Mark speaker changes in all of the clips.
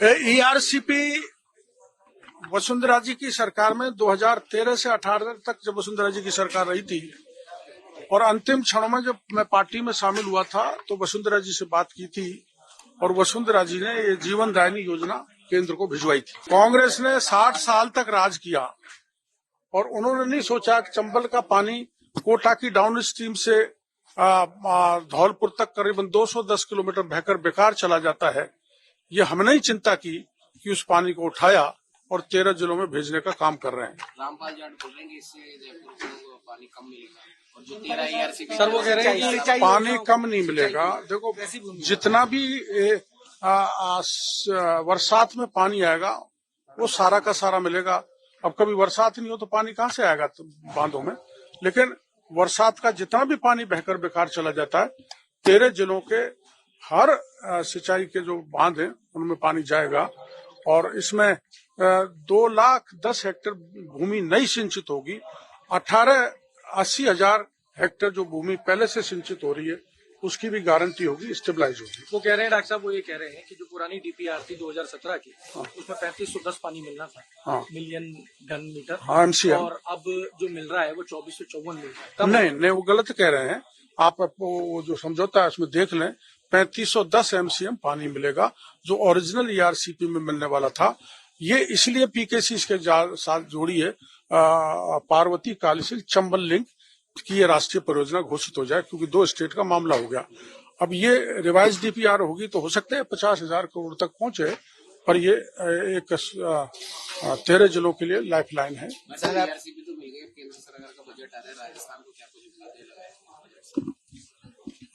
Speaker 1: ERCP Vasundhara जी की सरकार में 2013 से 18 तक जब वसुंधरा जी की सरकार रही थी और अंतिम क्षणों में जब मैं पार्टी में शामिल हुआ था तो वसुंधरा जी से बात की थी और वसुंधरा जी ने ये जीवन दायिनी योजना केंद्र को भिजवाई थी। कांग्रेस ने 60 साल तक राज किया और उन्होंने नहीं सोचा कि चंबल का पानी कोटा की डाउन स्ट्रीम से धौलपुर तक करीबन 210 किलोमीटर बहकर बेकार चला जाता है। ये हमने ही चिंता की कि उस पानी को उठाया और 13 जिलों में भेजने का काम कर रहे हैं।
Speaker 2: रामपाल जाट बोलेंगे इससे जयपुर को पानी कम मिलेगा और जो 13 ईआरसीपी
Speaker 1: सर वो कह रहे हैं कि पानी कम नहीं मिलेगा। देखो जितना भी बरसात में पानी आएगा वो सारा का सारा मिलेगा। अब कभी बरसात नहीं हो तो पानी कहाँ से आएगा तो बांधों में, लेकिन बरसात का जितना भी पानी बहकर बेकार चला जाता है 13 जिलों के हर सिंचाई के जो बांध हैं उनमें पानी जाएगा और इसमें 2,10,000 हेक्टेयर भूमि नई सिंचित होगी। 80,000 हेक्टेयर जो भूमि पहले से सिंचित हो रही है उसकी भी गारंटी होगी, स्टेबलाइज होगी।
Speaker 3: वो कह रहे हैं डॉक्टर साहब, वो ये कह रहे हैं कि जो पुरानी डीपीआर थी 2017 की, उसमें 3510 पानी मिलना था, मिलियन घन मीटर,
Speaker 1: MCM,
Speaker 3: और अब जो मिल रहा है वो 2454 मिल रहा है।
Speaker 1: नहीं वो गलत कह रहे हैं आप। वो जो समझौता है उसमें देख लें, 3510 MCM पानी मिलेगा जो ओरिजिनल ईआरसीपी में मिलने वाला था। ये इसलिए पीकेसी के साथ जोड़ी है पार्वती कालीसिल चंबल लिंक की ये राष्ट्रीय परियोजना घोषित हो जाए, क्योंकि 2 स्टेट का मामला हो गया। अब ये रिवाइज डीपीआर होगी तो हो सकता है 50,000 करोड़ तक पहुंचे, पर ये एक 13 जिलों के लिए लाइफलाइन है।
Speaker 2: ईआरसीपी तो मिल गए, केंद्र सरकार का बजट आ रहा है, राजस्थान को क्या कुछ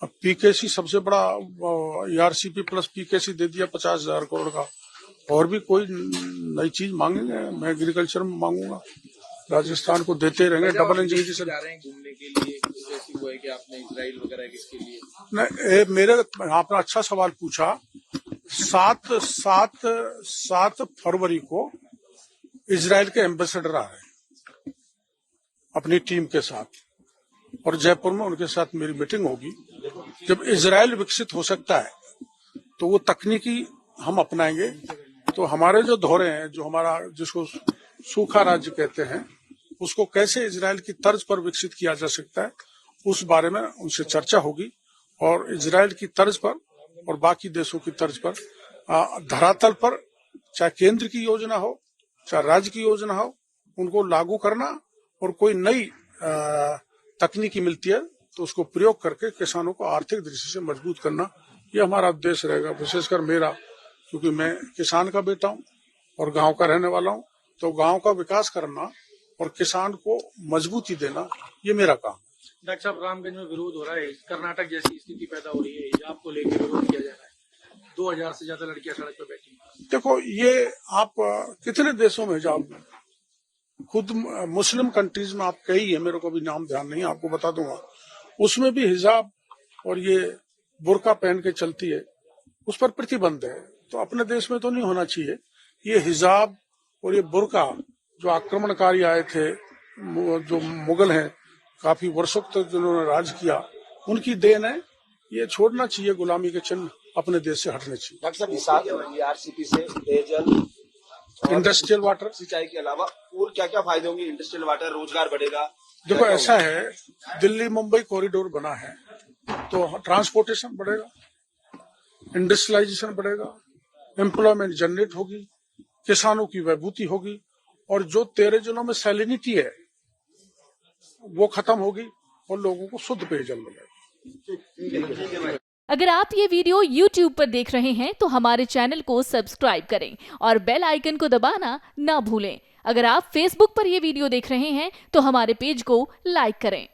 Speaker 1: अब पीकेसी सबसे बड़ा ईआरसीपी प्लस पीकेसी दे दिया 50,000 करोड़ का। और भी कोई नई चीज मांगेंगे, मैं एग्रीकल्चर में मांगूंगा, राजस्थान को देते रहेंगे। डबल इंजन की
Speaker 4: जा रहे हैं घूमने के लिए, जैसी वो है कि आपने इजराइल वगैरह किसके लिए?
Speaker 1: नहीं, मेरे आपने अच्छा सवाल पूछा। 7 फरवरी को इजराइल के एम्बेसडर आ रहे हैं अपनी टीम के साथ और जयपुर में उनके साथ मेरी मीटिंग होगी। जब इजराइल विकसित हो सकता है तो वो तकनीकी हम अपनाएंगे। तो हमारे जो दौरे हैं, जो हमारा जिसको सूखा राज्य कहते हैं, उसको कैसे इजराइल की तर्ज पर विकसित किया जा सकता है उस बारे में उनसे चर्चा होगी और इजराइल की तर्ज पर और बाकी देशों की तर्ज पर धरातल पर चाहे केंद्र की योजना हो चाहे राज्य की योजना हो उनको लागू करना और कोई नई तकनीकी मिलती है तो उसको प्रयोग करके किसानों को आर्थिक दृष्टि से मजबूत करना, ये हमारा उद्देश्य रहेगा। विशेषकर मेरा, क्योंकि मैं किसान का बेटा हूँ और गांव का रहने वाला हूँ, तो गांव का विकास करना और किसान को मजबूती देना ये मेरा काम।
Speaker 3: डॉक्टर साहब, रामगंज में विरोध हो रहा है, कर्नाटक जैसी स्थिति पैदा हो रही है, हिजाब को लेकर विरोध किया जा रहा है, 2000 से ज्यादा लड़कियां सड़क पर बैठी।
Speaker 1: देखो ये आप कितने देशों में हिजाब, खुद मुस्लिम कंट्रीज में आप कई है, मेरे को भी नाम ध्यान नहीं, आपको बता दूंगा, उसमें भी हिजाब और ये बुर्का पहन के चलती है, उस पर प्रतिबंध है। तो अपने देश में तो नहीं होना चाहिए। ये हिजाब और ये बुर्का जो आक्रमणकारी आए थे, जो मुगल हैं, काफी वर्षों तक जिन्होंने राज किया, उनकी देन है। ये छोड़ना चाहिए, गुलामी के चिन्ह अपने देश से हटने चाहिए।
Speaker 5: डॉक्टर साहब, ईआरसीपी से पेयजल,
Speaker 1: इंडस्ट्रियल वाटर,
Speaker 5: सिंचाई के अलावा और क्या क्या फायदे होंगे? इंडस्ट्रियल वाटर, रोजगार बढ़ेगा।
Speaker 1: देखो ऐसा है, दिल्ली मुंबई कॉरिडोर बना है तो ट्रांसपोर्टेशन बढ़ेगा, इंडस्ट्रियलाइजेशन बढ़ेगा, एम्प्लॉयमेंट जनरेट होगी, किसानों की विभूति होगी और जो 13 जिलों में सैलिनिटी है वो खत्म होगी और लोगों को शुद्ध पेयजल मिलेगा।
Speaker 6: अगर आप ये वीडियो YouTube पर देख रहे हैं तो हमारे चैनल को सब्सक्राइब करें और बेल आइकन को दबाना ना भूलें। अगर आप Facebook पर ये वीडियो देख रहे हैं तो हमारे पेज को लाइक करें।